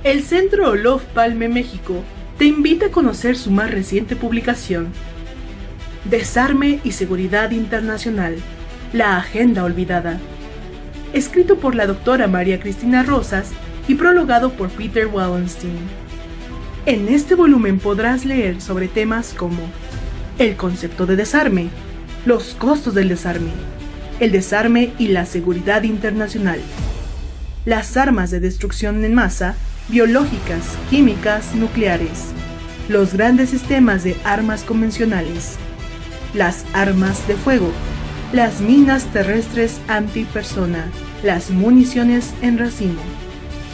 El Centro Olof Palme México te invita a conocer su más reciente publicación, Desarme y Seguridad Internacional, la Agenda Olvidada, escrito por la doctora María Cristina Rosas y prologado por Peter Wallenstein. En este volumen podrás leer sobre temas como el concepto de desarme, los costos del desarme, el desarme y la seguridad internacional, las armas de destrucción en masa, biológicas, químicas, nucleares, los grandes sistemas de armas convencionales, las armas de fuego, las minas terrestres antipersona, las municiones en racimo,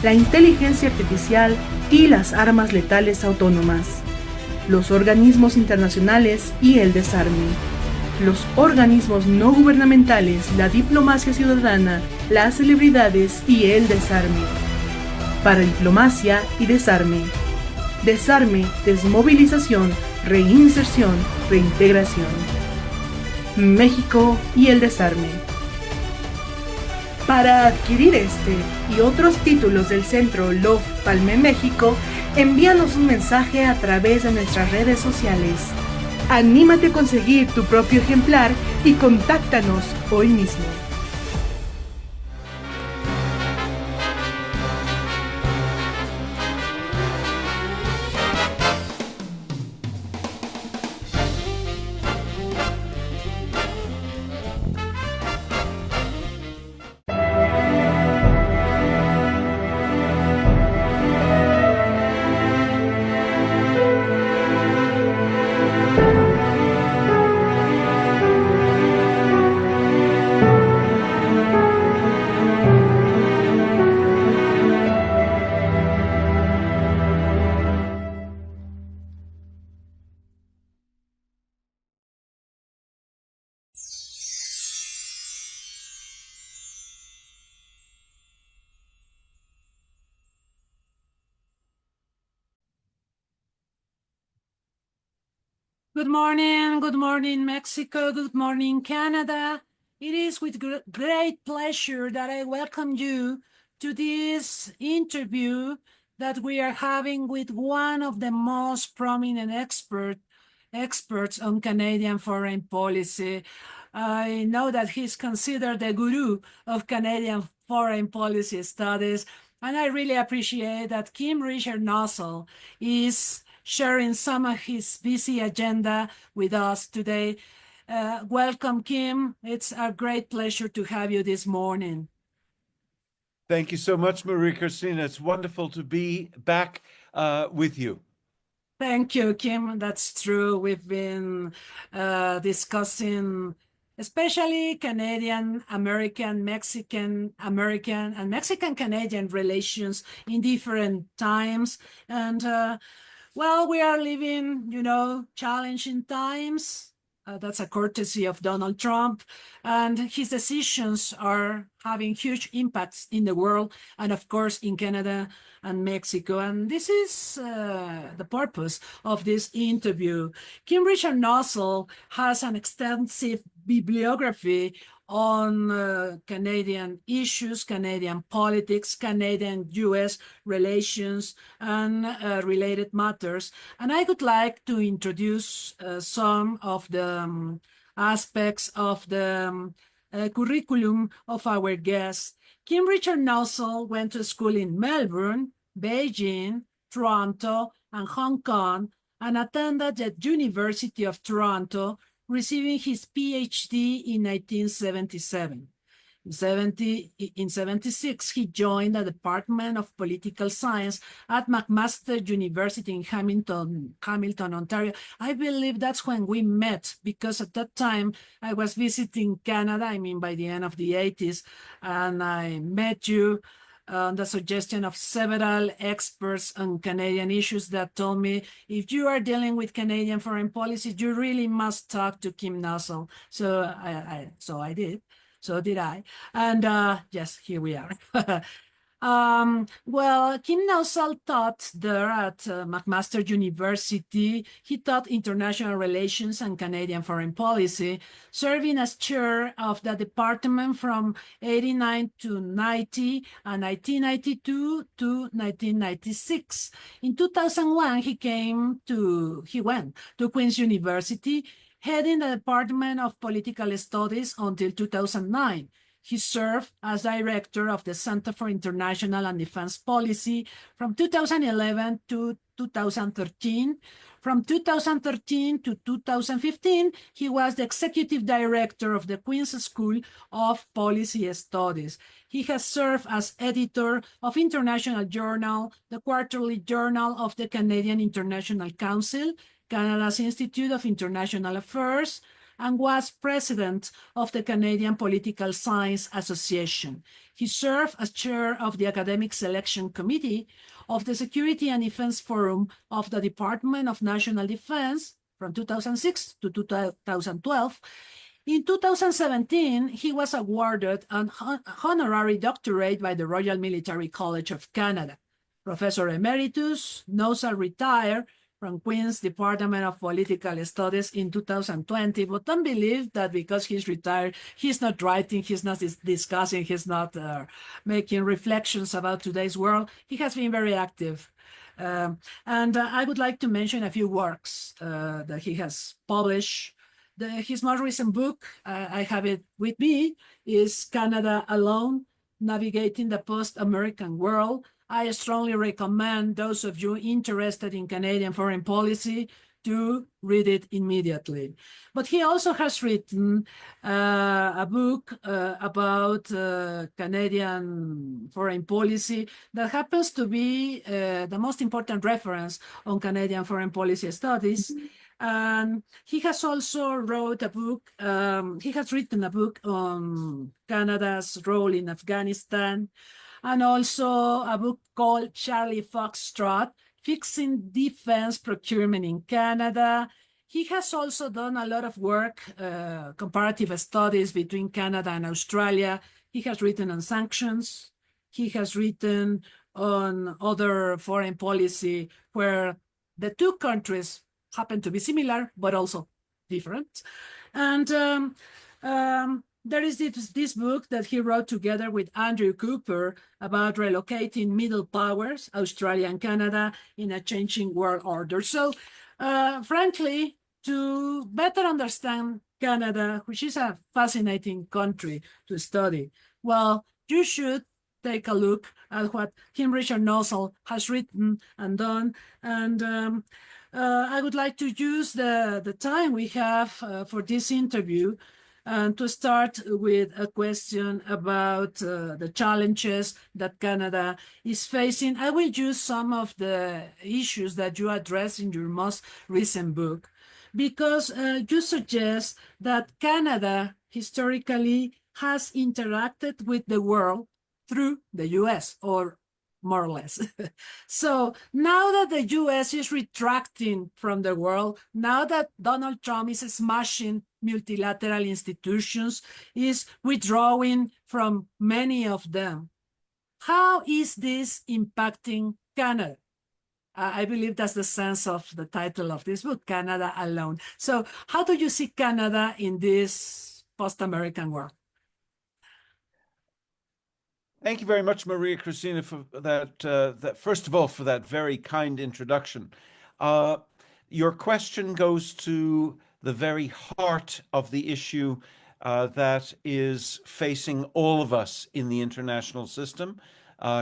la inteligencia artificial y las armas letales autónomas, los organismos internacionales y el desarme, los organismos no gubernamentales, la diplomacia ciudadana, las celebridades y el desarme. Para diplomacia y desarme. Desarme, desmovilización, reinserción, reintegración. México y el desarme. Para adquirir este y otros títulos del Centro Olof Palme México, envíanos un mensaje a través de nuestras redes sociales. Anímate a conseguir tu propio ejemplar y contáctanos hoy mismo. Good morning, Mexico. Good morning, Canada. It is with great pleasure that I welcome you to this interview that we are having with one of the most prominent experts on Canadian foreign policy. I know that he's considered the guru of Canadian foreign policy studies, and I really appreciate that Kim Richard Nossal is sharing some of his busy agenda with us today. Welcome, Kim. It's a great pleasure to have you this morning. Thank you so much, Maria Cristina. It's wonderful to be back with you. Thank you, Kim. That's true. We've been discussing especially Canadian, American, Mexican, American, and Mexican-Canadian relations in different times. And well, we are living, challenging times. That's a courtesy of Donald Trump. And his decisions are having huge impacts in the world and, of course, in Canada and Mexico. And this is the purpose of this interview. Kim Richard Nossal has an extensive bibliography on Canadian issues, Canadian politics, Canadian-U.S. relations, and related matters. And I would like to introduce some of the aspects of the curriculum of our guests. Kim Richard Nossal went to school in Melbourne, Beijing, Toronto, and Hong Kong, and attended the University of Toronto, receiving his PhD in 1977. In 1976, he joined the Department of Political Science at McMaster University in Hamilton, Ontario. I believe that's when we met, because at that time I was visiting Canada, by the end of the 80s, and I met you on the suggestion of several experts on Canadian issues that told me, if you are dealing with Canadian foreign policy, you really must talk to Kim Nossal. So I did. So did I. And yes, here we are. Well, Kim Nossal taught there at McMaster University. He taught international relations and Canadian foreign policy, serving as chair of the department from 89 to 90 and 1992 to 1996. In 2001, he went to Queen's University, heading the Department of Political Studies until 2009. He served as director of the Center for International and Defense Policy from 2011 to 2013. From 2013 to 2015, he was the executive director of the Queen's School of Policy Studies. He has served as editor of International Journal, the Quarterly Journal of the Canadian International Council, Canada's Institute of International Affairs, and was president of the Canadian Political Science Association. He served as chair of the Academic Selection Committee of the Security and Defense Forum of the Department of National Defense from 2006 to 2012. In 2017, he was awarded an honorary doctorate by the Royal Military College of Canada. Professor Emeritus Nossal retired from Queen's Department of Political Studies in 2020, but don't believe that because he's retired, he's not writing, he's not discussing, he's not making reflections about today's world. He has been very active. I would like to mention a few works that he has published. His most recent book, I have it with me, is Canada Alone, Navigating the Post-American World. I strongly recommend those of you interested in Canadian foreign policy to read it immediately. But he also has written a book about Canadian foreign policy that happens to be the most important reference on Canadian foreign policy studies. And he has also wrote a book, he has written a book on Canada's role in Afghanistan, and also a book called Charlie Foxtrot, Fixing Defense Procurement in Canada. He has also done a lot of work, comparative studies between Canada and Australia. He has written on sanctions. He has written on other foreign policy where the two countries happen to be similar, but also different. And there is this book that he wrote together with Andrew Cooper about relocating middle powers, Australia and Canada, in a changing world order. So, frankly, to better understand Canada, which is a fascinating country to study, well, you should take a look at what Kim Richard Nossal has written and done. And I would like to use the time we have for this interview and to start with a question about the challenges that Canada is facing. I will use some of the issues that you address in your most recent book, because you suggest that Canada historically has interacted with the world through the US, or more or less. So now that the US is retracting from the world, now that Donald Trump is smashing multilateral institutions, is withdrawing from many of them, how is this impacting Canada? I believe that's the sense of the title of this book, Canada Alone. So how do you see Canada in this post-American world? Thank you very much, Maria Cristina, for that, first of all, for that very kind introduction. Your question goes to the very heart of the issue that is facing all of us in the international system,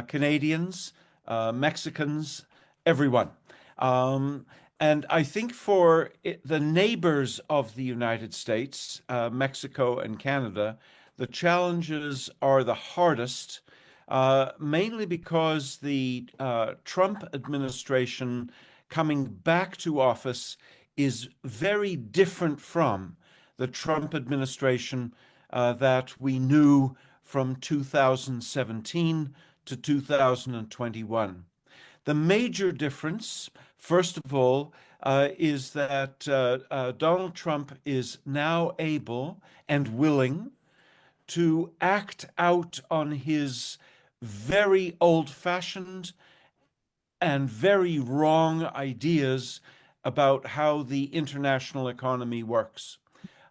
Canadians, Mexicans, everyone. And I think for the neighbors of the United States, Mexico and Canada, the challenges are the hardest, mainly because the Trump administration coming back to office is very different from the Trump administration that we knew from 2017 to 2021. The major difference, first of all, is that Donald Trump is now able and willing to act out on his very old-fashioned and very wrong ideas about how the international economy works.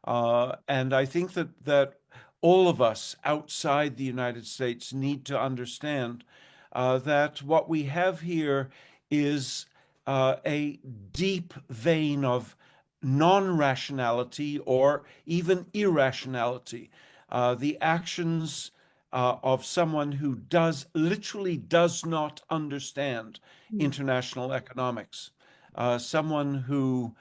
And I think that all of us outside the United States need to understand that what we have here is a deep vein of non-rationality or even irrationality. The actions of someone who literally does not understand international economics, someone who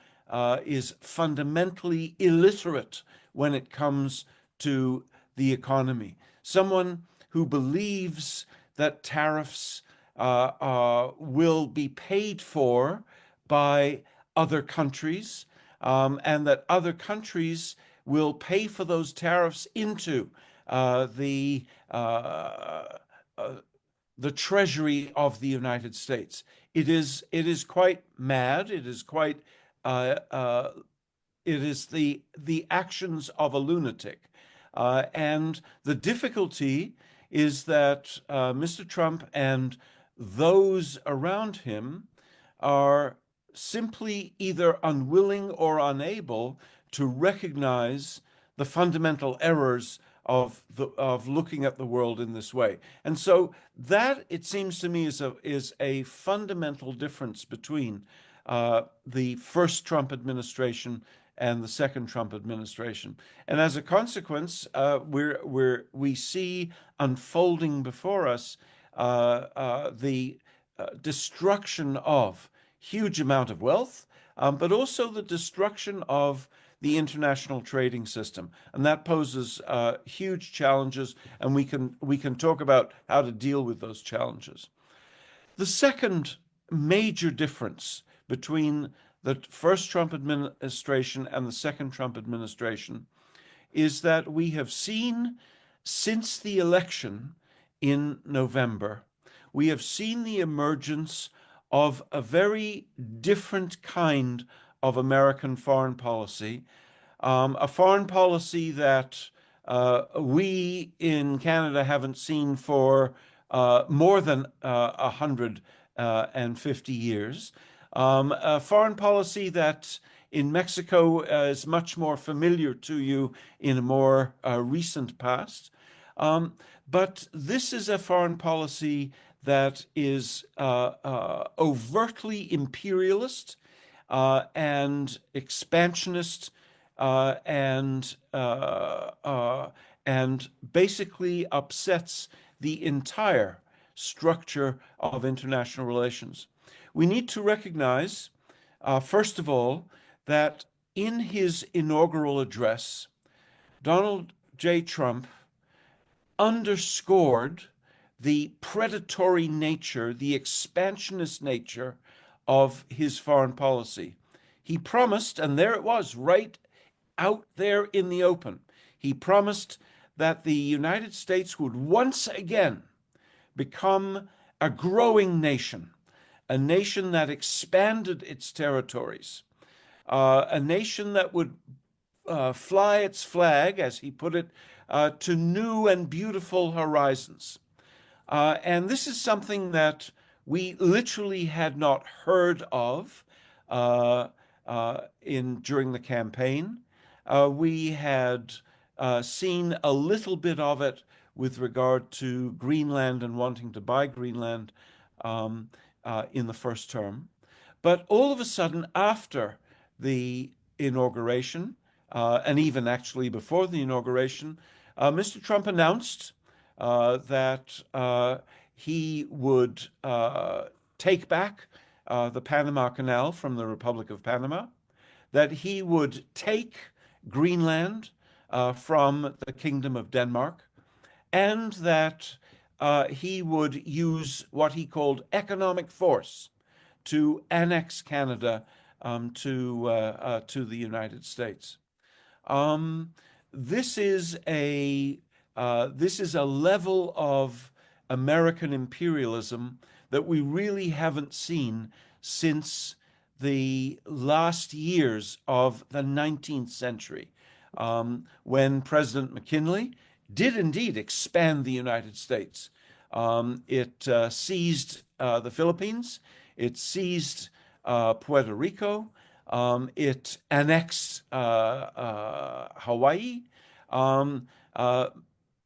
is fundamentally illiterate when it comes to the economy, someone who believes that tariffs will be paid for by other countries, and that other countries will pay for those tariffs into the treasury of the United States. It is quite mad. It is quite it is the actions of a lunatic. And the difficulty is that Mr. Trump and those around him are simply either unwilling or unable to recognize the fundamental errors of looking at the world in this way. And so that, it seems to me, is a fundamental difference between the first Trump administration and the second Trump administration. And as a consequence, we see unfolding before us the destruction of huge amount of wealth, but also the destruction of the international trading system. And that poses huge challenges, and we can talk about how to deal with those challenges. The second major difference between the first Trump administration and the second Trump administration is that we have seen, since the election in November, we have seen the emergence of a very different kind of American foreign policy, a foreign policy that we in Canada haven't seen for more than 150 years, a foreign policy that in Mexico is much more familiar to you in a more recent past. But this is a foreign policy that is overtly imperialist and expansionist and basically upsets the entire structure of international relations. We need to recognize, first of all, that in his inaugural address, Donald J. Trump underscored the predatory nature, the expansionist nature of his foreign policy. He promised, and there it was, right out there in the open, he promised that the United States would once again become a growing nation, a nation that expanded its territories, a nation that would fly its flag, as he put it, to new and beautiful horizons. And this is something that we literally had not heard of during the campaign. We had seen a little bit of it with regard to Greenland and wanting to buy Greenland in the first term. But all of a sudden, after the inauguration, and even actually before the inauguration, Mr. Trump announced that he would take back the Panama Canal from the Republic of Panama, that he would take Greenland from the Kingdom of Denmark, and that he would use what he called economic force to annex Canada to the United States. This is a level of American imperialism that we really haven't seen since the last years of the 19th century, when President McKinley did indeed expand the United States. It seized the Philippines. It seized Puerto Rico. It annexed Hawaii.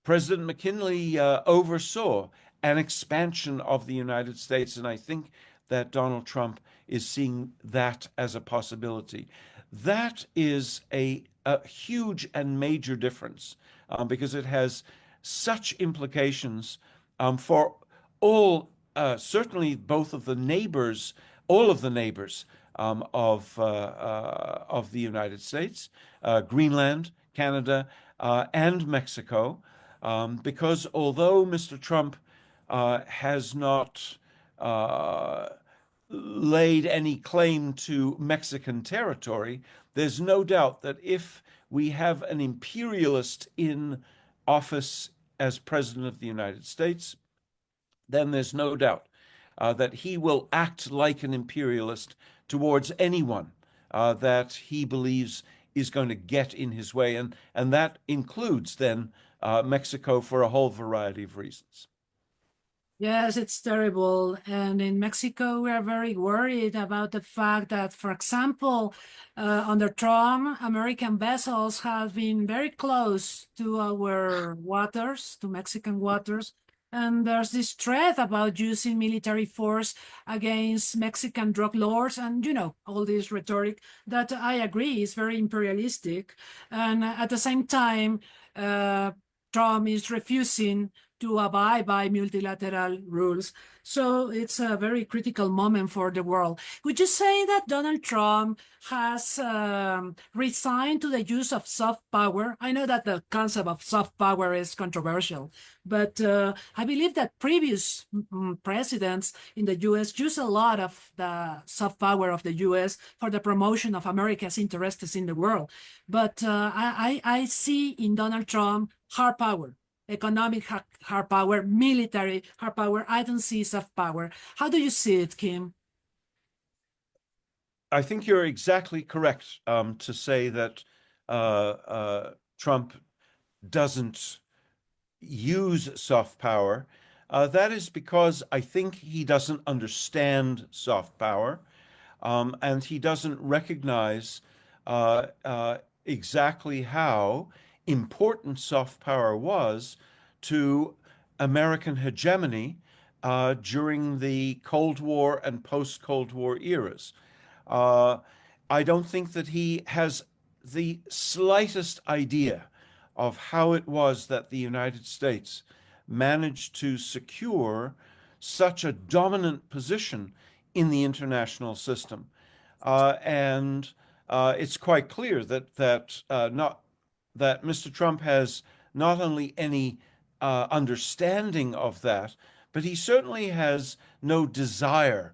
President McKinley oversaw an expansion of the United States, and I think that Donald Trump is seeing that as a possibility. That is a huge and major difference because it has such implications for all, certainly both of the neighbors, all of the neighbors of the United States, Greenland, Canada, and Mexico, because although Mr. Trump has not laid any claim to Mexican territory, there's no doubt that if we have an imperialist in office as President of the United States, then there's no doubt that he will act like an imperialist towards anyone that he believes is going to get in his way. And that includes then Mexico for a whole variety of reasons. Yes, it's terrible. And in Mexico, we are very worried about the fact that, for example, under Trump, American vessels have been very close to our waters, to Mexican waters. And there's this threat about using military force against Mexican drug lords and, you know, all this rhetoric that I agree is very imperialistic. And at the same time, Trump is refusing to abide by multilateral rules. So it's a very critical moment for the world. Would you say that Donald Trump has resigned to the use of soft power? I know that the concept of soft power is controversial, but I believe that previous presidents in the US used a lot of the soft power of the US for the promotion of America's interests in the world. But I see in Donald Trump hard power. Economic hard power, military hard power. I don't see soft power. How do you see it, Kim? I think you're exactly correct to say that Trump doesn't use soft power. That is because I think he doesn't understand soft power, and he doesn't recognize exactly how important soft power was to American hegemony during the Cold War and post-Cold War eras. I don't think that he has the slightest idea of how it was that the United States managed to secure such a dominant position in the international system. And it's quite clear that Mr. Trump has not only any understanding of that, but he certainly has no desire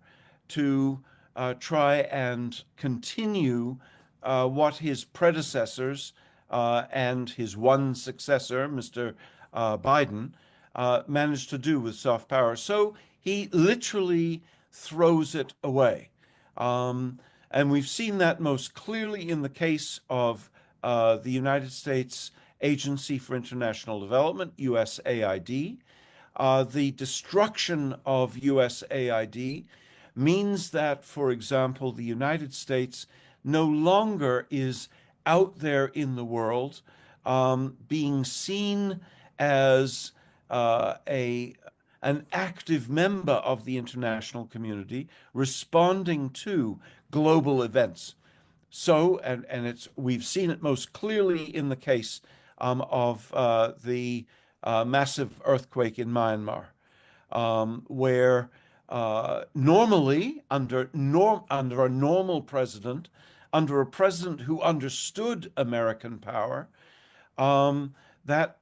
to try and continue what his predecessors and his one successor, Mr. Biden, managed to do with soft power. So he literally throws it away. And we've seen that most clearly in the case of the United States Agency for International Development, USAID. The destruction of USAID means that, for example, the United States no longer is out there in the world being seen as an active member of the international community responding to global events. So, and we've seen it most clearly in the case of the massive earthquake in Myanmar, where normally under a normal president, under a president who understood American power, that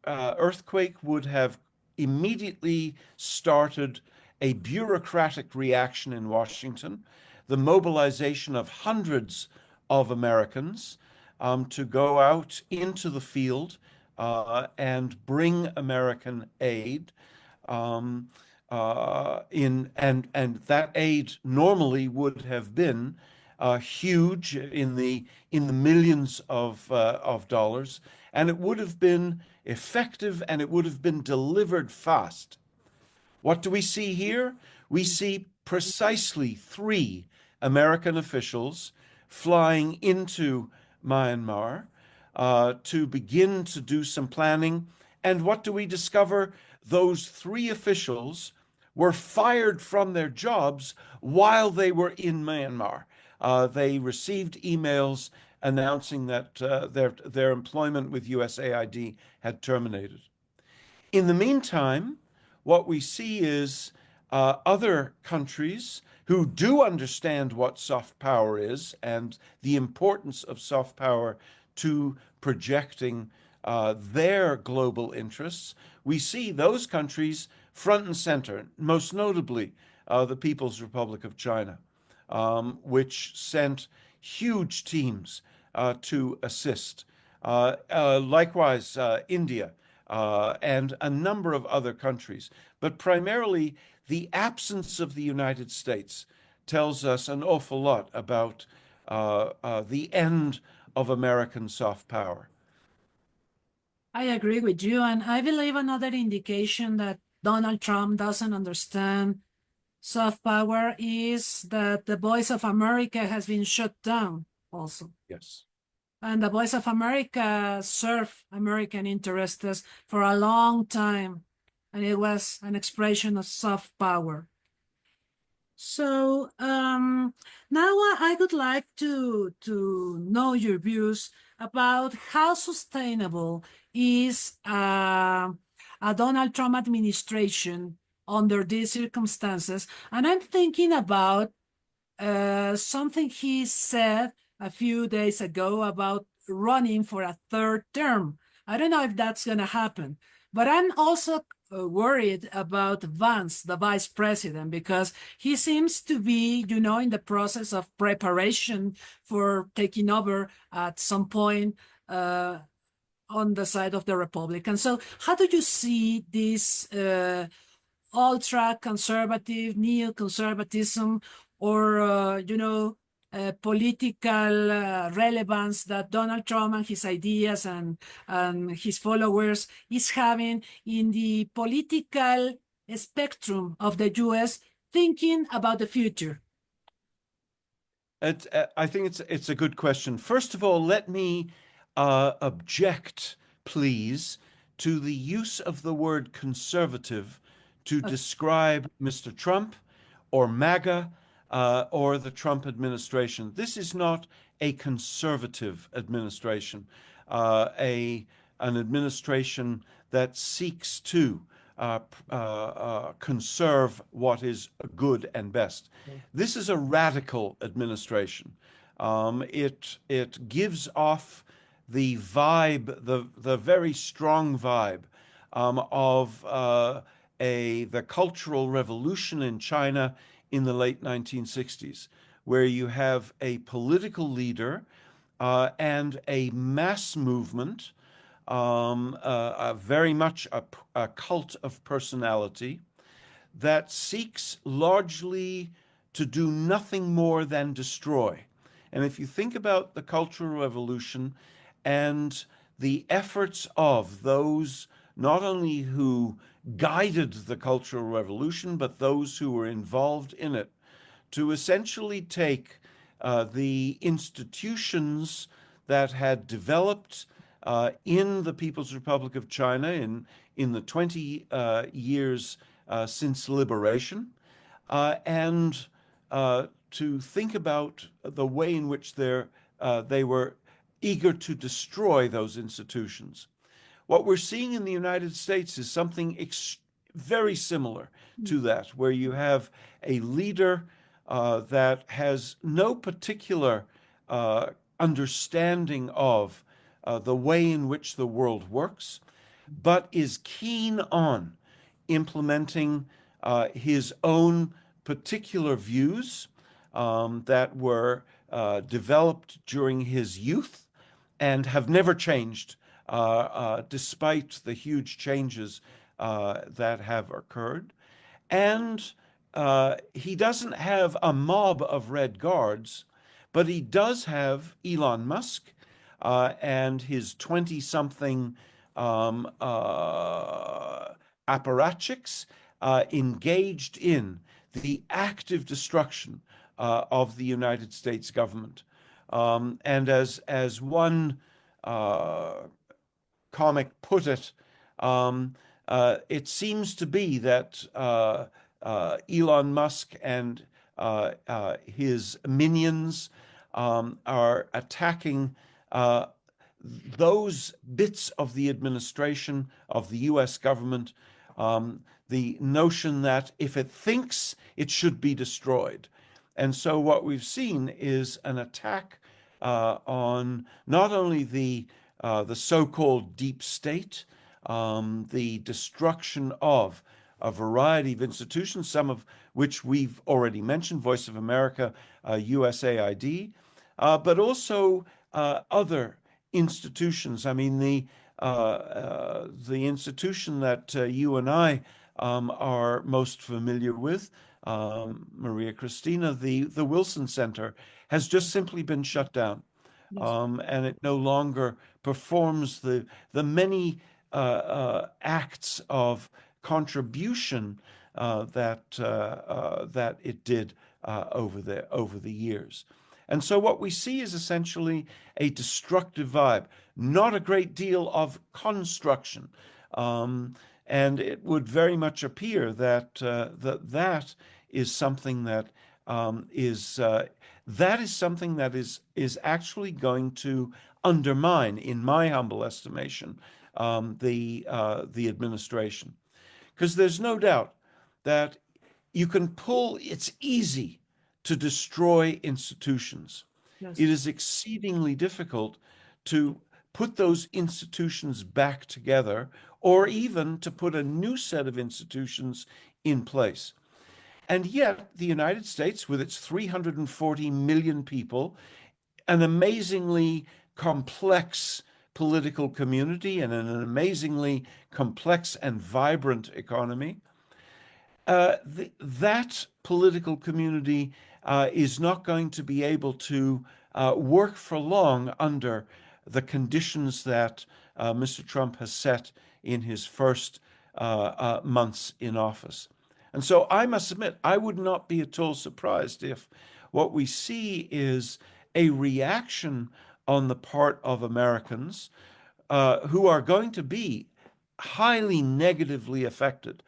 earthquake would have immediately started a bureaucratic reaction in Washington, the mobilization of hundreds of Americans to go out into the field and bring American aid. And that aid normally would have been huge in the millions of dollars, and it would have been effective and it would have been delivered fast. What do we see here? We see precisely 3 American officials flying into Myanmar to begin to do some planning. And what do we discover? Those 3 officials were fired from their jobs while they were in Myanmar. They received emails announcing that their employment with USAID had terminated. In the meantime, what we see is other countries who do understand what soft power is and the importance of soft power to projecting their global interests. We see those countries front and center, most notably the People's Republic of China, which sent huge teams to assist. Likewise, India and a number of other countries. But primarily, the absence of the United States tells us an awful lot about the end of American soft power. I agree with you, and I believe another indication that Donald Trump doesn't understand soft power is that the Voice of America has been shut down also. Yes. And the Voice of America served American interests for a long time, and it was an expression of soft power. So now I would like to know your views about how sustainable is a Donald Trump administration under these circumstances. And I'm thinking about something he said a few days ago about running for a 3rd term. I don't know if that's going to happen, but I'm also worried about Vance, the vice president, because he seems to be, in the process of preparation for taking over at some point on the side of the Republicans. So how do you see this ultra-conservative, neoconservatism, or, political relevance that Donald Trump and his ideas and his followers is having in the political spectrum of the U.S., thinking about the future? I think it's a good question. First of all, let me object, please, to the use of the word conservative to describe Mr. Trump or MAGA or the Trump administration. This is not a conservative administration, an administration that seeks to conserve what is good and best. This is a radical administration. It gives off the vibe, the very strong vibe of the Cultural Revolution in China in the late 1960s, where you have a political leader and a mass movement, very much a cult of personality that seeks largely to do nothing more than destroy. And if you think about the Cultural Revolution and the efforts of those not only who guided the Cultural Revolution, but those who were involved in it, to essentially take the institutions that had developed in the People's Republic of China in the 20 years since liberation, and to think about the way in which they were eager to destroy those institutions. What we're seeing in the United States is something very similar to that, where you have a leader that has no particular understanding of the way in which the world works, but is keen on implementing his own particular views that were developed during his youth and have never changed despite the huge changes that have occurred. And he doesn't have a mob of Red Guards, but he does have Elon Musk and his 20-something apparatchiks engaged in the active destruction of the United States government. And as one comic put it, it seems to be that Elon Musk and his minions are attacking those bits of the administration of the US government, the notion that if it thinks, it should be destroyed. And so what we've seen is an attack on not only the so-called deep state, the destruction of a variety of institutions, some of which we've already mentioned, Voice of America, USAID, but also other institutions. I mean, the institution that you and I are most familiar with, Maria Cristina, the Wilson Center, has just simply been shut down. Yes. And it no longer performs the many acts of contribution that it did over the years. And so what we see is essentially a destructive vibe, not a great deal of construction. And it would very much appear that that is something that is actually going to undermine, in my humble estimation, the administration. Because there's no doubt that it's easy to destroy institutions. Yes. It is exceedingly difficult to put those institutions back together, or even to put a new set of institutions in place. And yet, the United States, with its 340 million people, an amazingly complex political community, and an amazingly complex and vibrant economy, that political community is not going to be able to work for long under the conditions that Mr. Trump has set in his first months in office. And so I must admit, I would not be at all surprised if what we see is a reaction on the part of Americans who are going to be highly negatively affected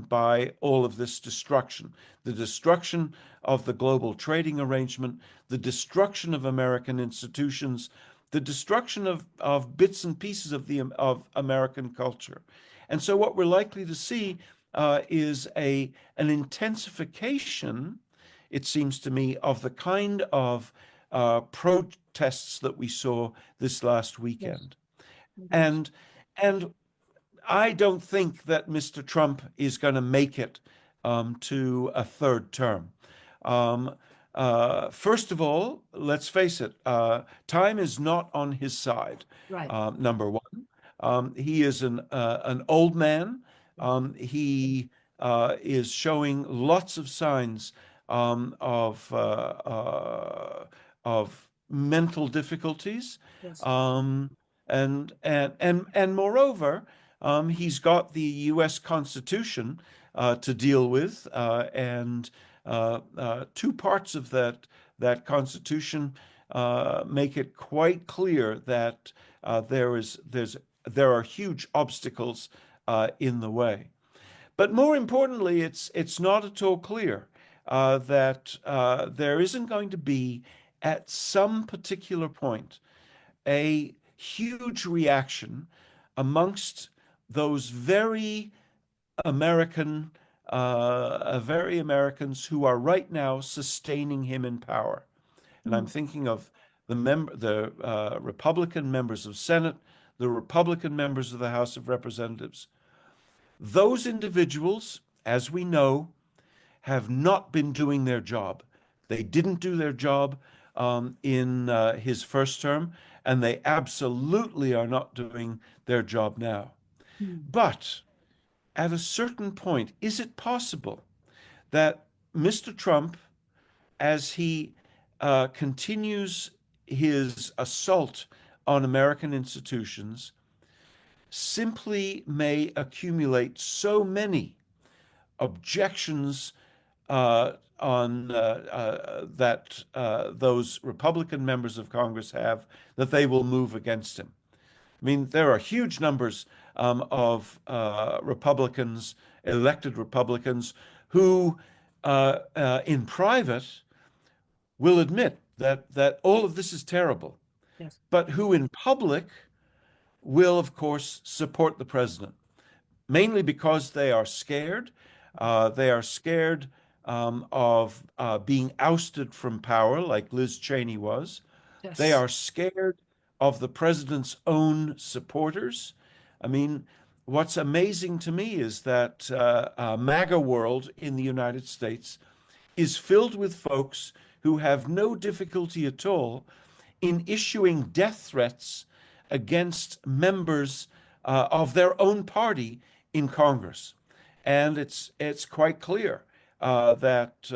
by all of this destruction, the destruction of the global trading arrangement, the destruction of American institutions, the destruction of bits and pieces of American culture. And so what we're likely to see is an intensification, it seems to me, of the kind of protests that we saw this last weekend. Yes. And I don't think that Mr. Trump is going to make it to a third term. First of all, let's face it, time is not on his side. Right. Number one, he is an old man. He is showing lots of signs of mental difficulties. Yes. And moreover, he's got the U.S. Constitution to deal with, and two parts of that Constitution make it quite clear that there are huge obstacles in the way. But more importantly, it's not at all clear that there isn't going to be, at some particular point, a huge reaction amongst those very Americans who are right now sustaining him in power. And I'm thinking of the Republican members of Senate, the Republican members of the House of Representatives. Those individuals, as we know, have not been doing their job. They didn't do their job in his first term, and they absolutely are not doing their job now. But at a certain point, is it possible that Mr. Trump, as he continues his assault on American institutions, simply may accumulate so many objections that those Republican members of Congress have, that they will move against him. I mean, there are huge numbers of Republicans, elected Republicans, who in private will admit that all of this is terrible, Yes. but who in public will, of course, support the president, mainly because they are scared. They are scared of being ousted from power, like Liz Cheney was. They Yes. are scared of the president's own supporters. I mean, what's amazing to me is that MAGA world in the United States is filled with folks who have no difficulty at all in issuing death threats against members of their own party in Congress. And it's quite clear that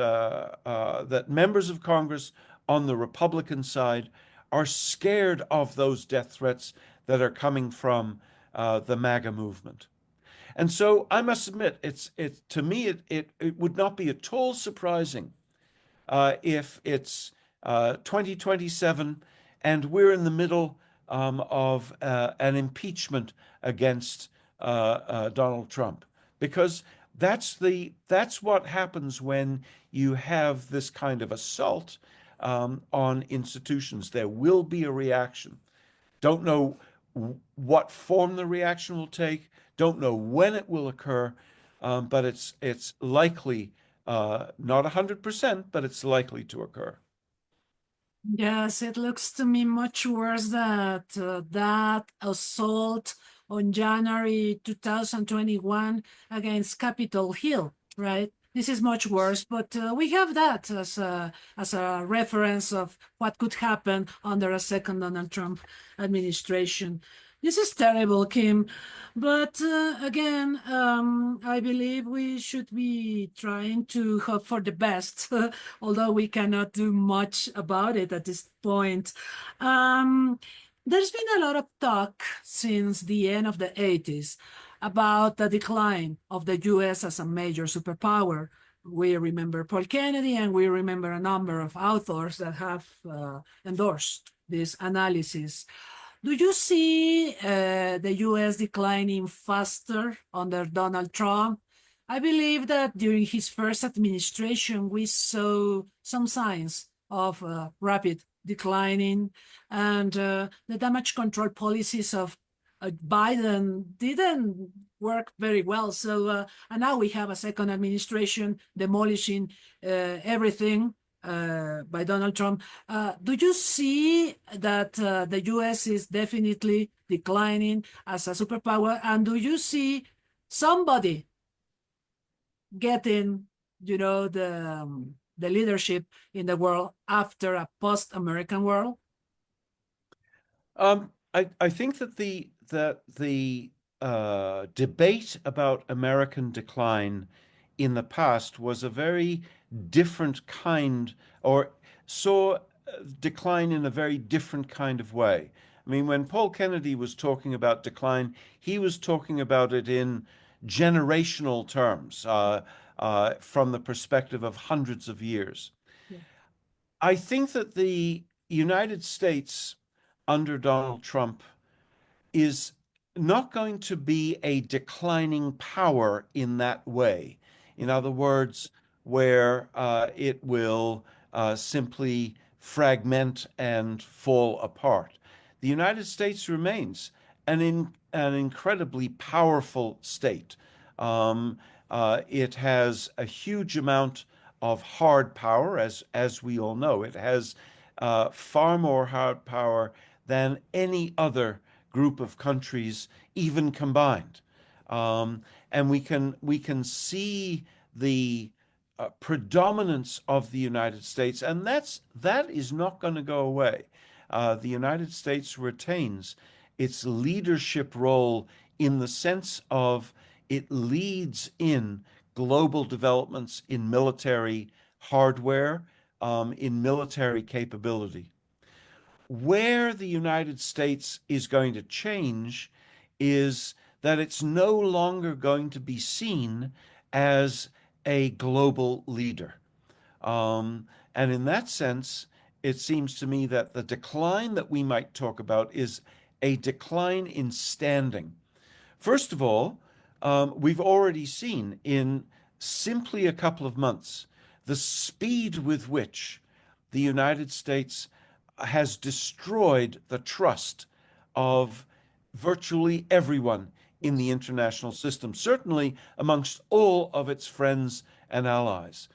members of Congress on the Republican side are scared of those death threats that are coming from the MAGA movement. And so I must admit, to me, it would not be at all surprising if it's 2027 and we're in the middle of an impeachment against Donald Trump, because that's what happens when you have this kind of assault on institutions. There will be a reaction. Don't know what form the reaction will take. Don't know when it will occur, but it's likely, not 100%, but it's likely to occur. Yes, it looks to me much worse that that assault on January 2021 against Capitol Hill, right? This is much worse, but we have that as a reference of what could happen under a second Donald Trump administration. This is terrible, Kim. But again, I believe we should be trying to hope for the best, although we cannot do much about it at this point. There's been a lot of talk since the end of the 80s about the decline of the US as a major superpower. We remember Paul Kennedy, and we remember a number of authors that have endorsed this analysis. Do you see the US declining faster under Donald Trump? I believe that during his first administration, we saw some signs of rapid declining, and the damage control policies of Biden didn't work very well. So, and now we have a second administration demolishing everything by Donald Trump. Do you see that the US is definitely declining as a superpower? And do you see somebody getting, the leadership in the world after a post-American world? I think that the debate about American decline in the past was a very different kind, or saw decline in a very different kind of way. I mean, when Paul Kennedy was talking about decline, he was talking about it in generational terms, from the perspective of hundreds of years. Yeah. I think that the United States under Donald Trump is not going to be a declining power in that way. In other words, where it will simply fragment and fall apart. The United States remains an incredibly powerful state. It has a huge amount of hard power, as we all know. It has far more hard power than any other group of countries, even combined. And we can see the predominance of the United States, and that is not going to go away. The United States retains its leadership role in the sense of it leads in global developments in military hardware, in military capability. Where the United States is going to change is that it's no longer going to be seen as a global leader. And in that sense, it seems to me that the decline that we might talk about is a decline in standing. First of all, we've already seen in simply a couple of months the speed with which the United States has destroyed the trust of virtually everyone in the international system, certainly amongst all of its friends and allies.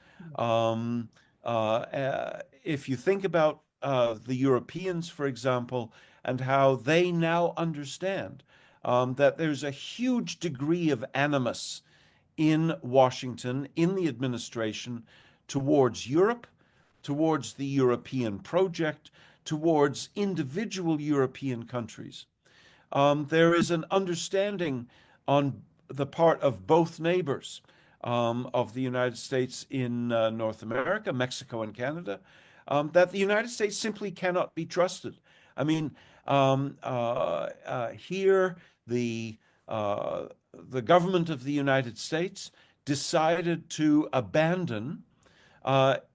If you think about the Europeans, for example, and how they now understand that there's a huge degree of animus in Washington, in the administration, towards Europe, towards the European project, towards individual European countries. There is an understanding on the part of both neighbors of the United States in North America, Mexico and Canada, that the United States simply cannot be trusted. I mean, here the government of the United States decided to abandon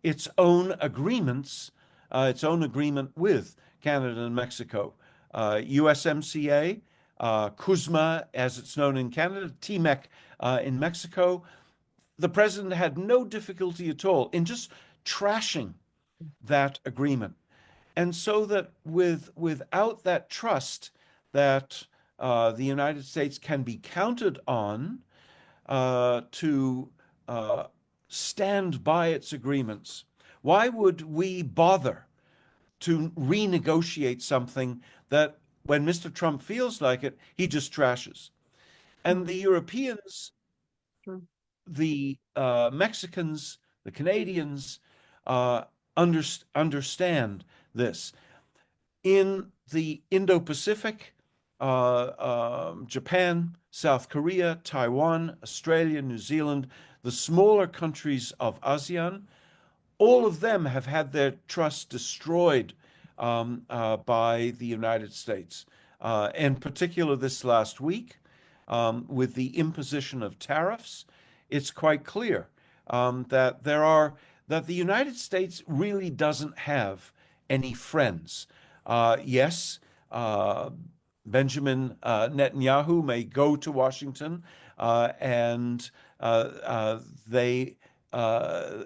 its own agreements, its own agreement with Canada and Mexico. USMCA, CUSMA, as it's known in Canada, TMEC in Mexico. The president had no difficulty at all in just trashing that agreement. And so that without that trust that the United States can be counted on to stand by its agreements, why would we bother to renegotiate something that when Mr. Trump feels like it, he just trashes? And the Europeans, the Mexicans, the Canadians understand this. In the Indo-Pacific, Japan, South Korea, Taiwan, Australia, New Zealand, the smaller countries of ASEAN, all of them have had their trust destroyed by the United States. In particular, this last week, with the imposition of tariffs, it's quite clear that the United States really doesn't have any friends. Yes, Benjamin Netanyahu may go to Washington and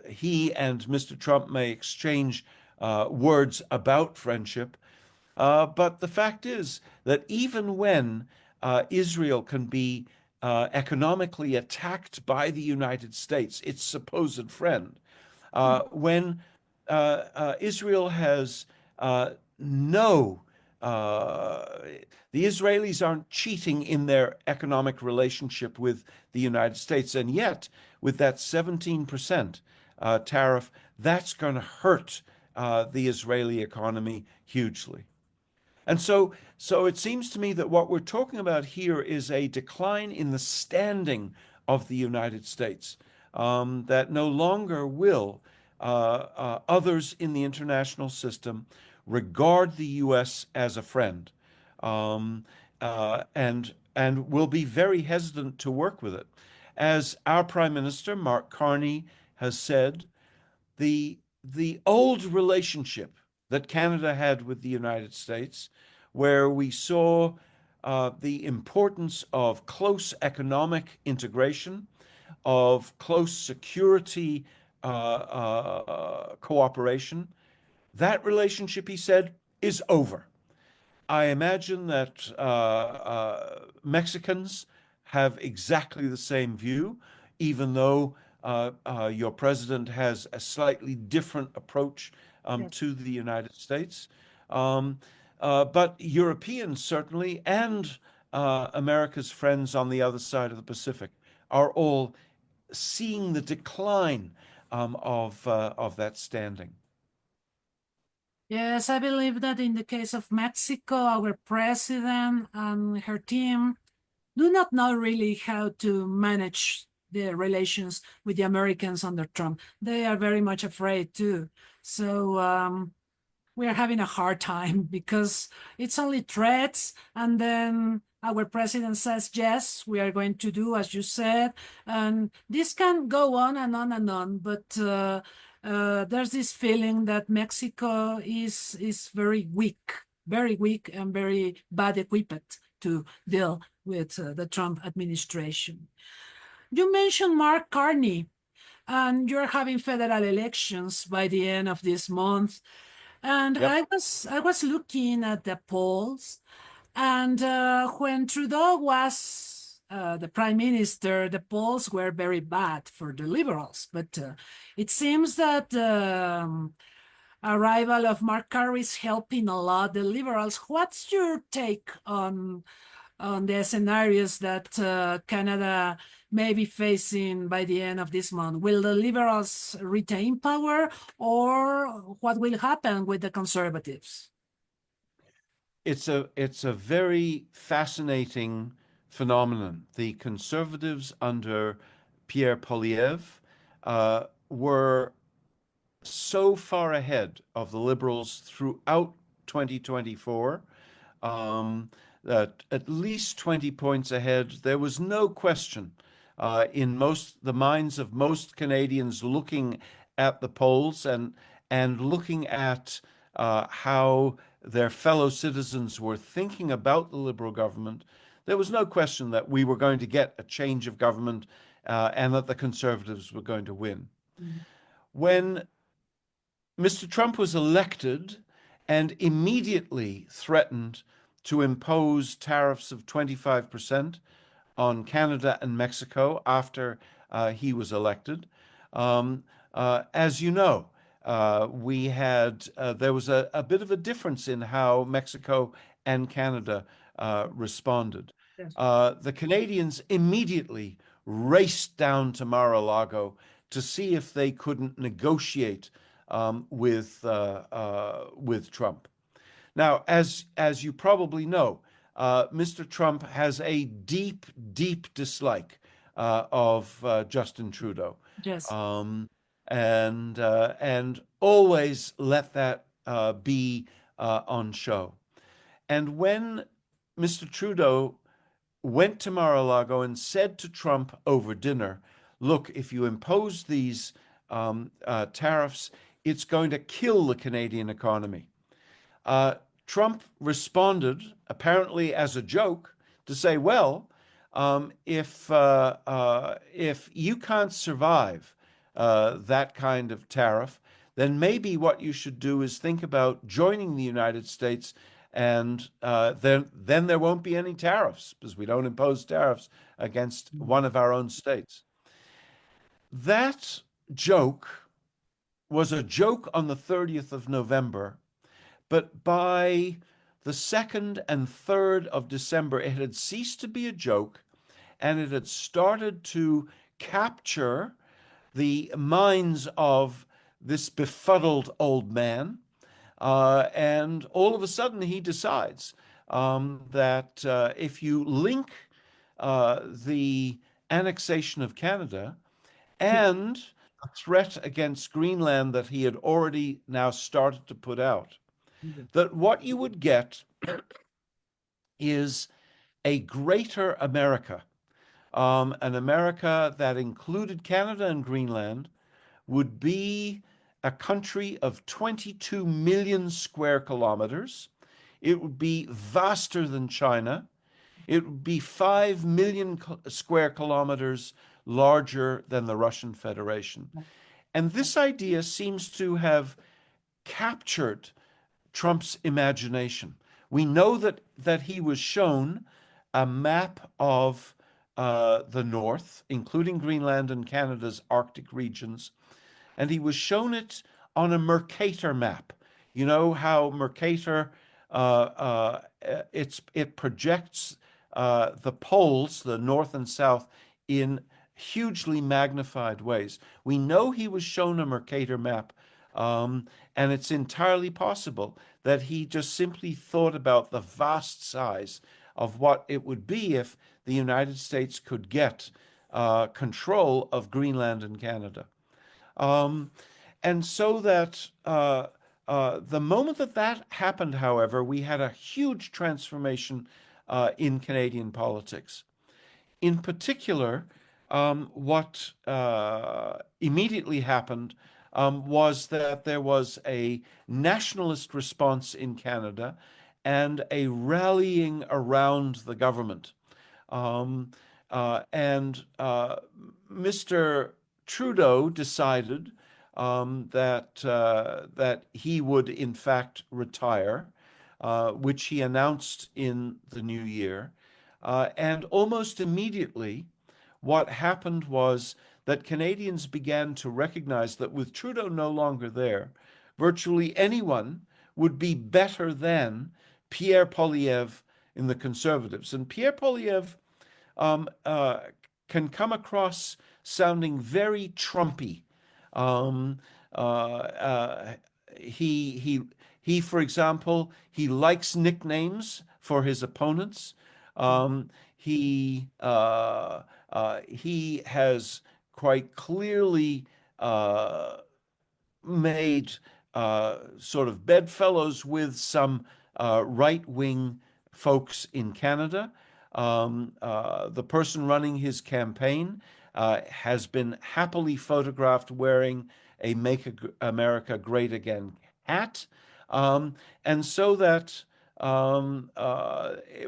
he and Mr. Trump may exchange words about friendship. But the fact is that even when Israel can be economically attacked by the United States, its supposed friend, when Israel has the Israelis aren't cheating in their economic relationship with the United States, and yet with that 17% tariff, that's going to hurt the Israeli economy hugely. And so it seems to me that what we're talking about here is a decline in the standing of the United States, that no longer will others in the international system regard the U.S. as a friend, and will be very hesitant to work with it. As our Prime Minister, Mark Carney, has said, the old relationship that Canada had with the United States, where we saw the importance of close economic integration, of close security cooperation, that relationship, he said, is over. I imagine that Mexicans have exactly the same view, even though your president has a slightly different approach to the United States. But Europeans certainly, and America's friends on the other side of the Pacific, are all seeing the decline of that standing. Yes, I believe that in the case of Mexico, our president and her team do not know really how to manage the relations with the Americans under Trump. They are very much afraid too. So we are having a hard time because it's only threats, and then our president says, yes, we are going to do as you said. And this can go on and on and on. But there's this feeling that Mexico is very weak and very bad equipped to deal with the Trump administration. You mentioned Mark Carney, and you're having federal elections by the end of this month. And Yep. I was looking at the polls, and when Trudeau was the prime minister, the polls were very bad for the Liberals. But it seems that the arrival of Mark Carney is helping a lot the Liberals. What's your take on the scenarios that Canada may be facing by the end of this month? Will the Liberals retain power, or what will happen with the Conservatives? It's a very fascinating phenomenon. The Conservatives under Pierre Poilievre were so far ahead of the Liberals throughout 2024 that at least 20 points ahead. There was no question in the minds of most Canadians looking at the polls and looking at how their fellow citizens were thinking about the Liberal government. There was no question that we were going to get a change of government and that the Conservatives were going to win. Mm-hmm. When Mr. Trump was elected and immediately threatened to impose tariffs of 25% on Canada and Mexico after he was elected. As you know, there was a bit of a difference in how Mexico and Canada responded. Yes. The Canadians immediately raced down to Mar-a-Lago to see if they couldn't negotiate with Trump. Now, as you probably know, Mr. Trump has a deep dislike of Justin Trudeau. Yes. And always let that be on show. And when Mr. Trudeau went to Mar-a-Lago and said to Trump over dinner, look, if you impose these tariffs, it's going to kill the Canadian economy. Trump responded, apparently as a joke, to say, well, if you can't survive that kind of tariff, then maybe what you should do is think about joining the United States, and then there won't be any tariffs because we don't impose tariffs against one of our own states. That joke was a joke on the 30th of November, but by the 2nd and 3rd of December, it had ceased to be a joke, and it had started to capture the minds of this befuddled old man. And all of a sudden, he decides that if you link the annexation of Canada and a threat against Greenland that he had already now started to put out, that what you would get is a greater America, an America that included Canada and Greenland, would be a country of 22 million square kilometers. It would be vaster than China. It would be 5 million square kilometers larger than the Russian Federation. And this idea seems to have captured Trump's imagination. We know that he was shown a map of the North, including Greenland and Canada's Arctic regions, and he was shown it on a Mercator map. You know how Mercator, it projects the poles, the North and South, in hugely magnified ways. We know he was shown a Mercator map, and it's entirely possible that he just simply thought about the vast size of what it would be if the United States could get control of Greenland and Canada. And so that the moment that happened, however, we had a huge transformation in Canadian politics. In particular, what immediately happened was that there was a nationalist response in Canada and a rallying around the government. Mr. Trudeau decided that he would in fact retire, which he announced in the new year. And almost immediately, what happened was that Canadians began to recognize that with Trudeau no longer there, virtually anyone would be better than Pierre Poilievre in the Conservatives. And Pierre Poilievre can come across sounding very Trumpy. He, for example, he likes nicknames for his opponents. He has quite clearly made sort of bedfellows with some right-wing folks in Canada. The person running his campaign has been happily photographed wearing a Make America Great Again hat. And so that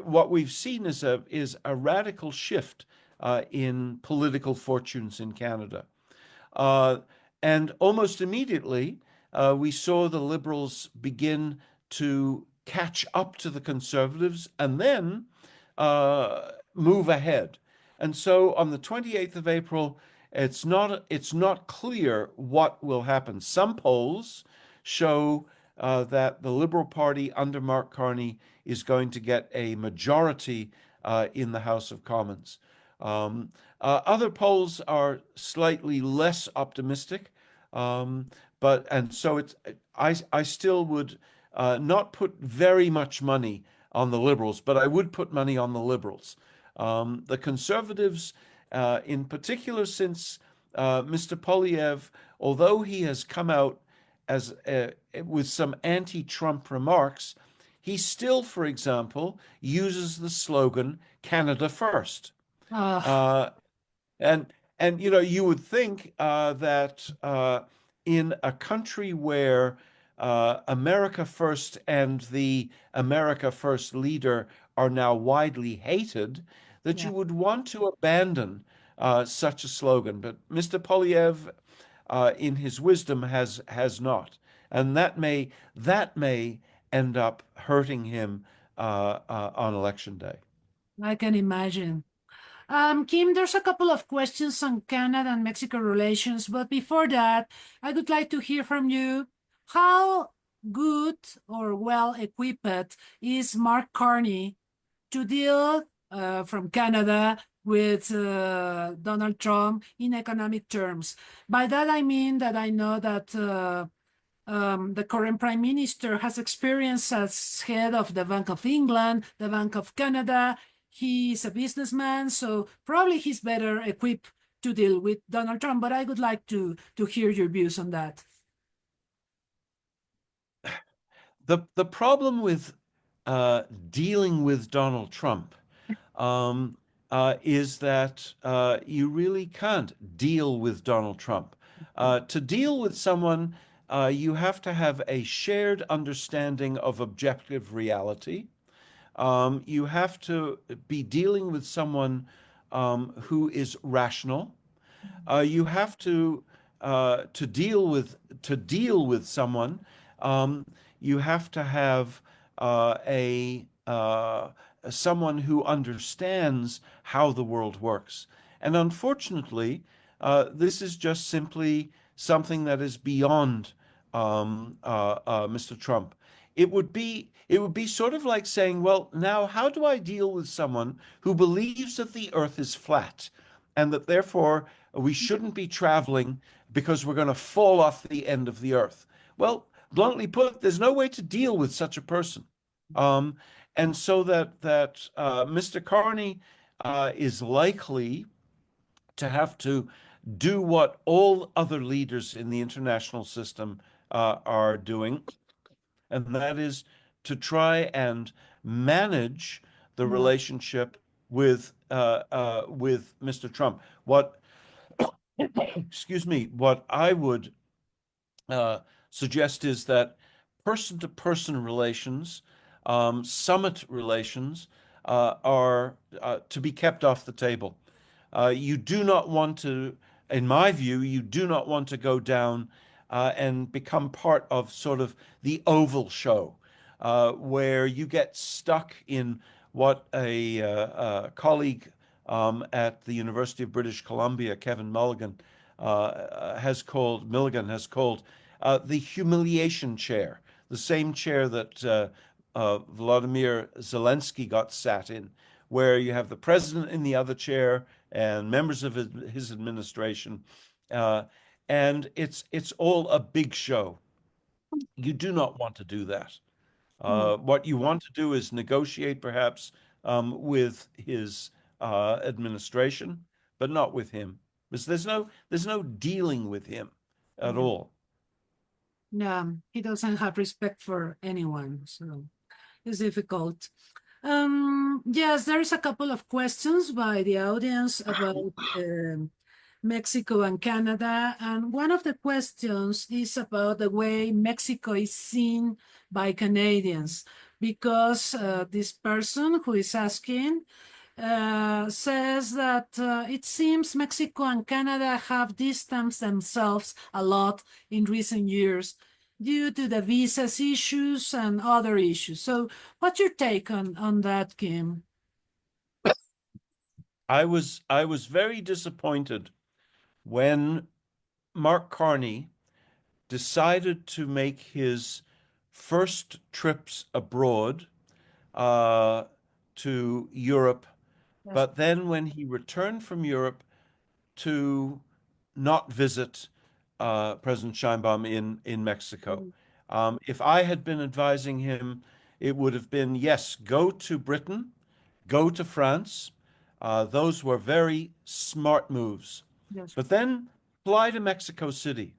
what we've seen is a radical shift in political fortunes in Canada. And almost immediately, we saw the Liberals begin to catch up to the Conservatives and then move ahead. And so on the 28th of April, it's not clear what will happen. Some polls show that the Liberal Party under Mark Carney is going to get a majority in the House of Commons. Other polls are slightly less optimistic, so I still would not put very much money on the Liberals, but I would put money on the Liberals. The Conservatives, in particular, since Mr. Poilievre, although he has come out as with some anti-Trump remarks, he still, for example, uses the slogan "Canada First." And you would think that in a country where America First and the America First leader are now widely hated, that you would want to abandon such a slogan. But Mr. Poilievre, in his wisdom, has not, and that may end up hurting him on election day. I can imagine. Kim, there's a couple of questions on Canada and Mexico relations, but before that, I would like to hear from you. How good or well equipped is Mark Carney to deal from Canada with Donald Trump in economic terms? By that, I mean that I know that the current Prime Minister has experience as head of the Bank of England, the Bank of Canada. He's a businessman, so probably he's better equipped to deal with Donald Trump, but I would like to hear your views on that. The problem with dealing with Donald Trump is that you really can't deal with Donald Trump. To deal with someone, you have to have a shared understanding of objective reality. You have to be dealing with someone who is rational. You have to deal with someone. You have to have someone who understands how the world works. And unfortunately, this is just simply something that is beyond Mr. Trump. It would be sort of like saying, well, now how do I deal with someone who believes that the earth is flat and that therefore we shouldn't be traveling because we're going to fall off the end of the earth? Well, bluntly put, there's no way to deal with such a person. And so that Mr. Carney is likely to have to do what all other leaders in the international system are doing, and that is to try and manage the relationship with Mr. Trump. What, excuse me, what I would suggest is that person-to-person relations, summit relations, are to be kept off the table. You do not want to, in my view, you do not want to go down and become part of sort of the Oval Show, where you get stuck in what a colleague at the University of British Columbia, Kevin Milligan, has called the humiliation chair, the same chair that Vladimir Zelensky got sat in, where you have the president in the other chair and members of his administration, and it's all a big show. You do not want to do that. What you want to do is negotiate, perhaps, with his administration, but not with him, because there's no dealing with him at all. Yeah, he doesn't have respect for anyone, so it's difficult. Yes, there is a couple of questions by the audience about Mexico and Canada, and one of the questions is about the way Mexico is seen by Canadians, because this person who is asking says that it seems Mexico and Canada have distanced themselves a lot in recent years due to the visas issues and other issues. So what's your take on that, Kim? I was very disappointed when Mark Carney decided to make his first trips abroad to Europe, Yes. but then when he returned from Europe to not visit President Sheinbaum in Mexico. If I had been advising him, it would have been, yes, go to Britain, go to France. Those were very smart moves. Yes. But then fly to Mexico City.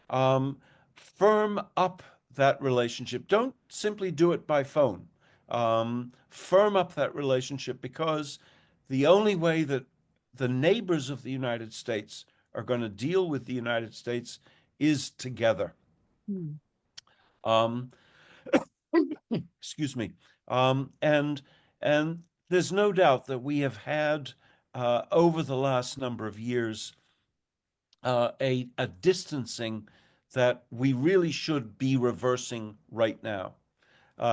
Firm up that relationship. Don't simply do it by phone. Firm up that relationship, because the only way that the neighbors of the United States are going to deal with the United States is together. Excuse me. And there's no doubt that we have had over the last number of years a distancing that we really should be reversing right now.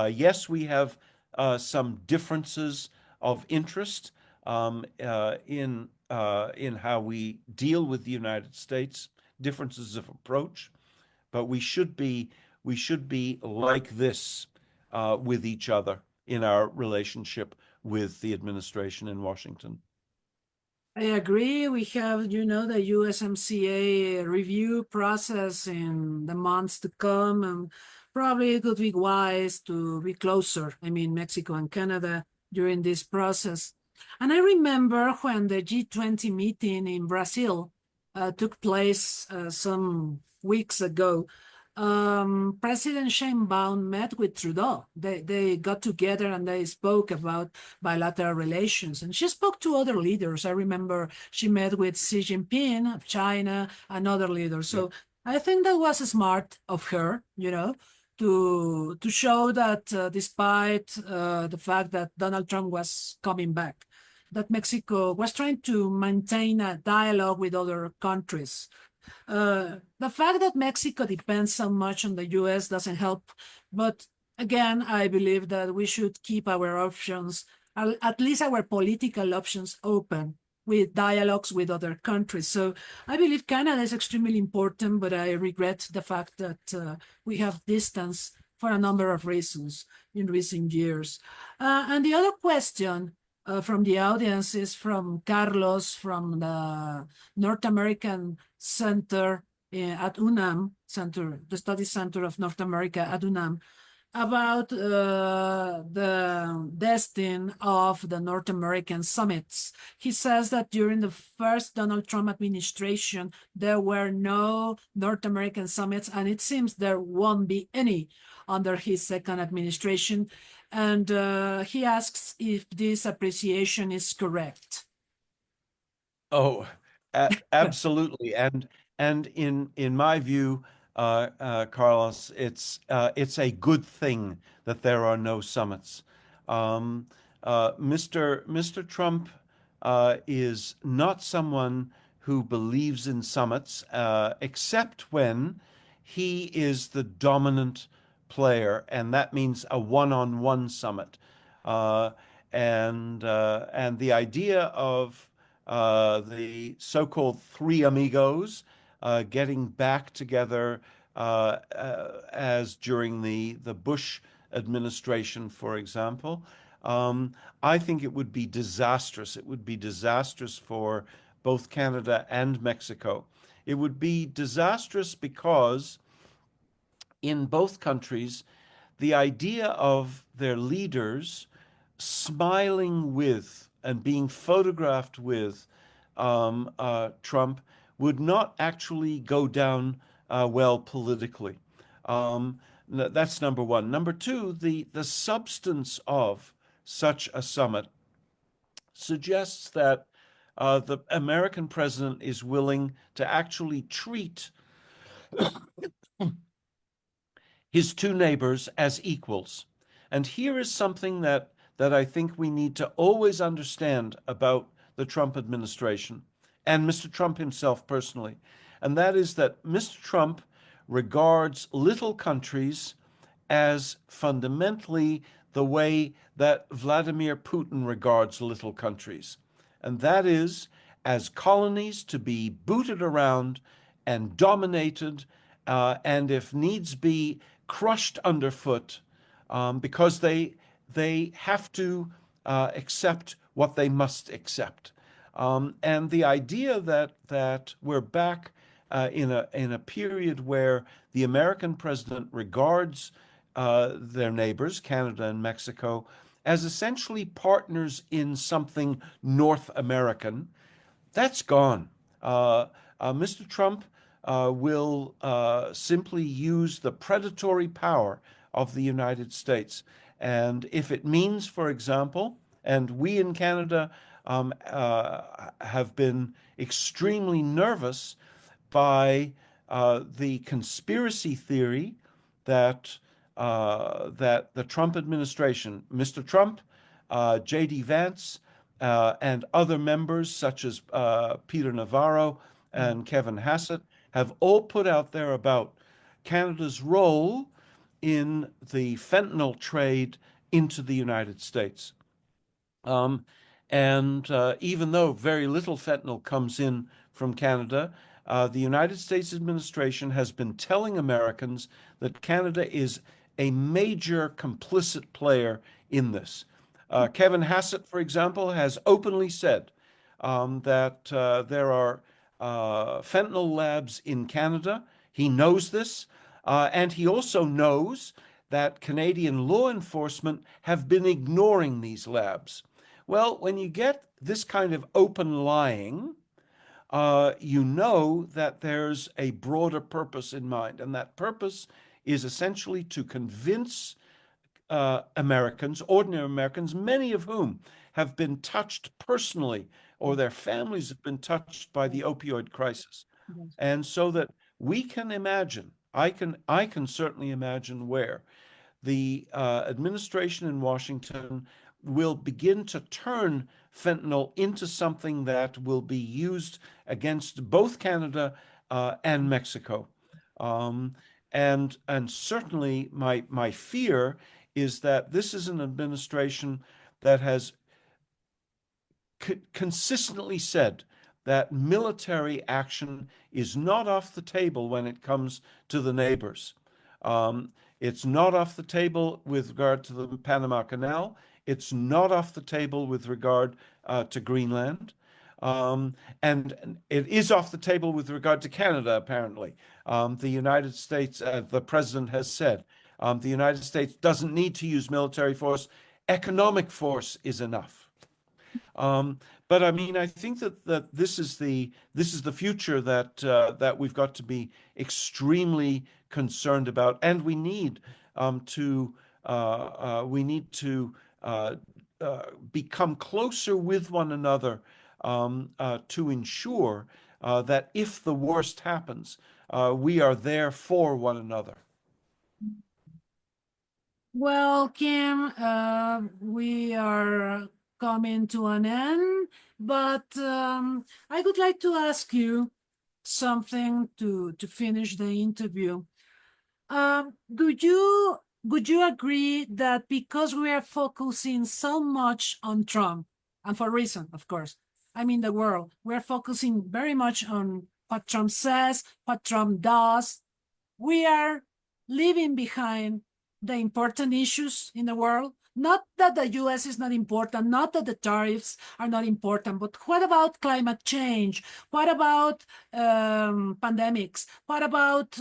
Yes, we have some differences of interest in how we deal with the United States, differences of approach, but we should be like this with each other in our relationship with the administration in Washington. I agree. We have, the USMCA review process in the months to come, and probably it would be wise to be closer, Mexico and Canada, during this process. And I remember when the G20 meeting in Brazil took place some weeks ago, President Sheinbaum met with Trudeau. They got together and they spoke about bilateral relations. And she spoke to other leaders. I remember she met with Xi Jinping of China and other leaders. So I think that was smart of her, to show that despite the fact that Donald Trump was coming back, that Mexico was trying to maintain a dialogue with other countries. The fact that Mexico depends so much on the U.S. doesn't help. But again, I believe that we should keep our options, at least our political options, open with dialogues with other countries. So I believe Canada is extremely important, but I regret the fact that we have distance for a number of reasons in recent years. And the other question from the audience is from Carlos from the North American Center at UNAM, the Study Center of North America at UNAM. about the destiny of the North American summits. He says that during the first Donald Trump administration, there were no North American summits, and it seems there won't be any under his second administration. And he asks if this appreciation is correct. Oh, absolutely. And in my view, Carlos, it's a good thing that there are no summits. Mr. Trump is not someone who believes in summits, except when he is the dominant player, and that means a one-on-one summit. And the idea of so-called three amigos getting back together as during the Bush administration, for example, I think it would be disastrous. It would be disastrous for both Canada and Mexico. It would be disastrous because in both countries, the idea of their leaders smiling with and being photographed with Trump would not actually go down well politically. That's number one. Number two, the substance of such a summit suggests that the American president is willing to actually treat his two neighbors as equals. And here is something that I think we need to always understand about the Trump administration and Mr. Trump himself personally. And that is that Mr. Trump regards little countries as fundamentally the way that Vladimir Putin regards little countries. And that is as colonies to be booted around and dominated, and if needs be, crushed underfoot, because they have to accept what they must accept. And the idea that we're back in a period where the American president regards their neighbors, Canada and Mexico, as essentially partners in something North American, that's gone. Mr. Trump will simply use the predatory power of the United States. And if it means, for example, and we in Canada have been extremely nervous by the conspiracy theory that the Trump administration, Mr. Trump, J.D. Vance, and other members such as Peter Navarro and Kevin Hassett have all put out there about Canada's role in the fentanyl trade into the United States. Even though very little fentanyl comes in from Canada, the United States administration has been telling Americans that Canada is a major complicit player in this. Kevin Hassett, for example, has openly said that there are fentanyl labs in Canada. He knows this, and he also knows that Canadian law enforcement have been ignoring these labs. Well, when you get this kind of open lying, you know that there's a broader purpose in mind, and that purpose is essentially to convince Americans, ordinary Americans, many of whom have been touched personally, or their families have been touched by the opioid crisis. Yes. And so that we can imagine, I can certainly imagine where the administration in Washington will begin to turn fentanyl into something that will be used against both Canada and Mexico. And certainly my fear is that this is an administration that has consistently said that military action is not off the table when it comes to the neighbors. It's not off the table with regard to the Panama Canal. It's not off the table with regard to Greenland. And it is off the table with regard to Canada, apparently. The United States, the president has said The United States doesn't need to use military force. Economic force is enough. But I mean, I think that this is the future that we've got to be extremely concerned about, and we need to become closer with one another to ensure that if the worst happens, we are there for one another. Well, Kim, we are coming to an end, but I would like to ask you something to finish the interview. Would you agree that because we are focusing so much on Trump, and for reason, of course, I mean the world, we're focusing very much on what Trump says, what Trump does, we are leaving behind the important issues in the world? Not that the US is not important, not that the tariffs are not important, but what about climate change? What about pandemics? What about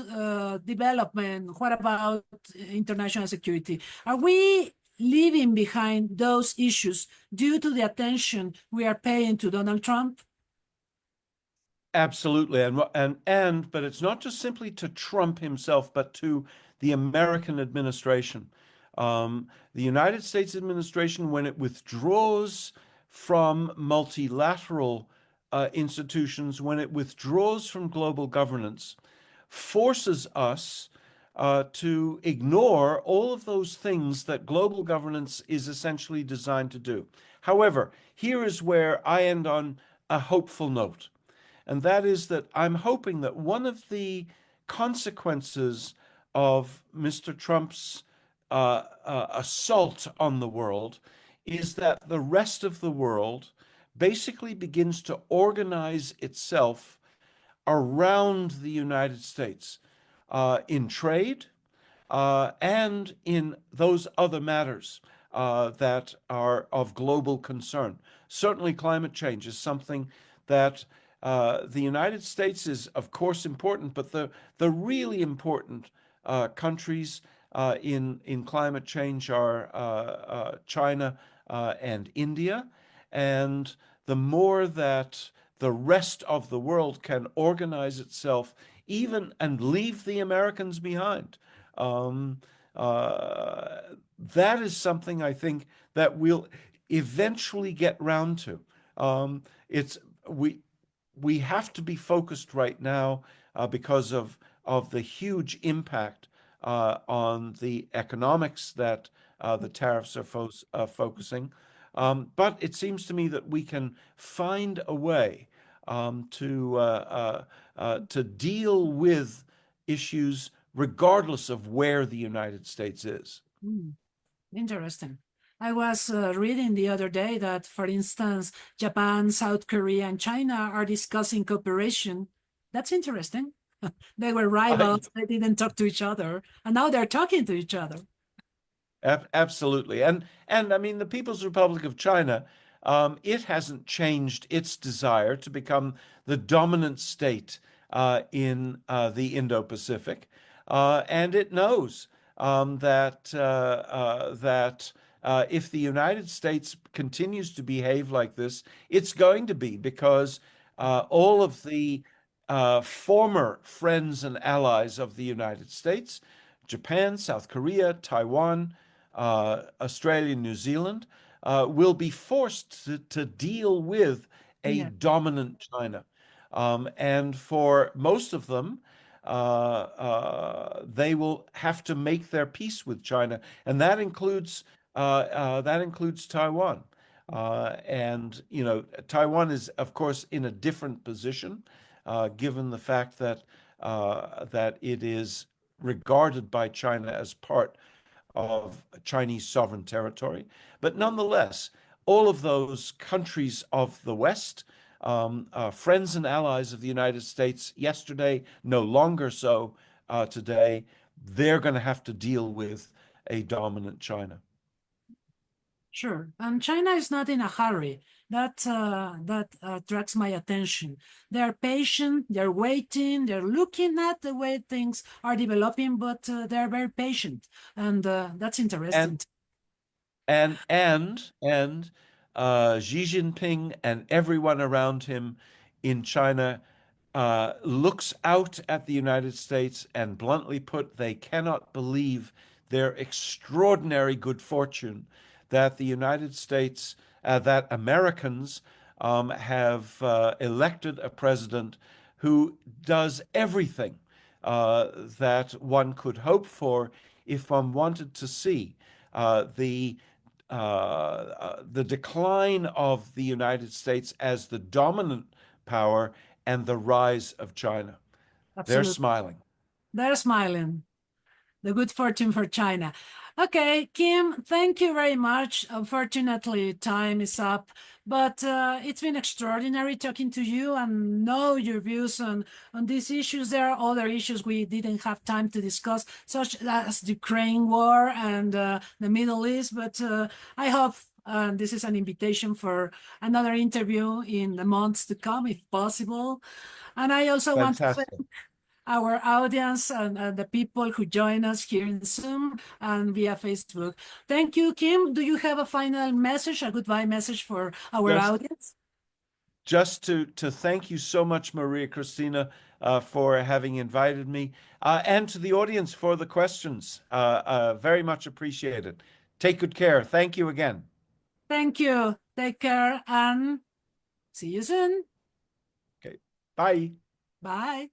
development? What about international security? Are we leaving behind those issues due to the attention we are paying to Donald Trump? Absolutely, but it's not just simply to Trump himself, but to the American administration. The United States administration, when it withdraws from multilateral institutions, when it withdraws from global governance, forces us to ignore all of those things that global governance is essentially designed to do. However, here is where I end on a hopeful note. And that is that I'm hoping that one of the consequences of Mr. Trump's assault on the world is that the rest of the world basically begins to organize itself around the United States in trade and in those other matters that are of global concern. Certainly climate change is something that the United States is, of course, important, but the really important countries in climate change are China and India. And the more that the rest of the world can organize itself, even and leave the Americans behind, that is something I think that we'll eventually get round to. We have to be focused right now because of the huge impact on the economics that the tariffs are focusing. But it seems to me that we can find a way to deal with issues regardless of where the United States is. Interesting. I was reading the other day that, for instance, Japan, South Korea, and China are discussing cooperation. That's interesting. They were rivals. They didn't talk to each other, and now they're talking to each other. Absolutely. And I mean, the People's Republic of China, it hasn't changed its desire to become the dominant state in the Indo-Pacific. And it knows that if the United States continues to behave like this, it's going to be because all of the former friends and allies of the United States, Japan, South Korea, Taiwan, Australia, New Zealand, will be forced to deal with a dominant China. And for most of them, they will have to make their peace with China, and that includes Taiwan. And you know, Taiwan is, of course, in a different position, given the fact that it is regarded by China as part of Chinese sovereign territory. But nonetheless, all of those countries of the West, friends and allies of the United States yesterday, no longer so today, they're going to have to deal with a dominant China. Sure. And China is not in a hurry. That attracts my attention. They're patient, they're waiting, they're looking at the way things are developing, but they're very patient, and that's interesting. And Xi Jinping and everyone around him in China looks out at the United States, and bluntly put, they cannot believe their extraordinary good fortune that the United States, that Americans have elected a president who does everything that one could hope for if one wanted to see the decline of the United States as the dominant power and the rise of China. Absolutely. They're smiling. They're smiling. The good fortune for China. Okay, Kim, thank you very much. Unfortunately, time is up, but it's been extraordinary talking to you and know your views on these issues. There are other issues we didn't have time to discuss, such as the Ukraine war and the Middle East, but I hope this is an invitation for another interview in the months to come, if possible. And I also want to thank our audience and the people who join us here in Zoom and via Facebook. Thank you, Kim. Do you have a final message, a goodbye message for our audience? Just to thank you so much, Maria Cristina, for having invited me, and to the audience for the questions. Very much appreciated. Take good care. Thank you again. Thank you. Take care and see you soon. Okay. Bye. Bye.